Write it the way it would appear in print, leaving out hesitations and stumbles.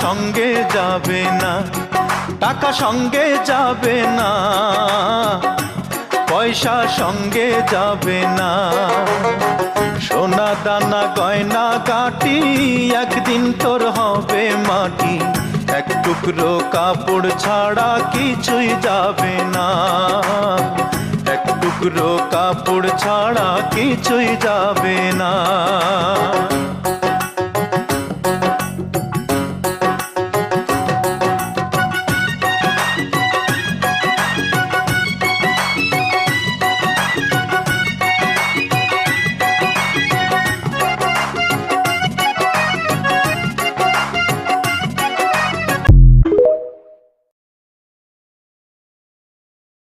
সঙ্গে যাবে না, টাকা সঙ্গে যাবে না, পয়সা সঙ্গে যাবে না। সোনা দানা গয়না গাটি একদিন তোর হবে মাটি, এক টুকরো কাপড় ছাড়া কিছুই যাবে না, এক টুকরো কাপড় ছাড়া কিছুই যাবে না।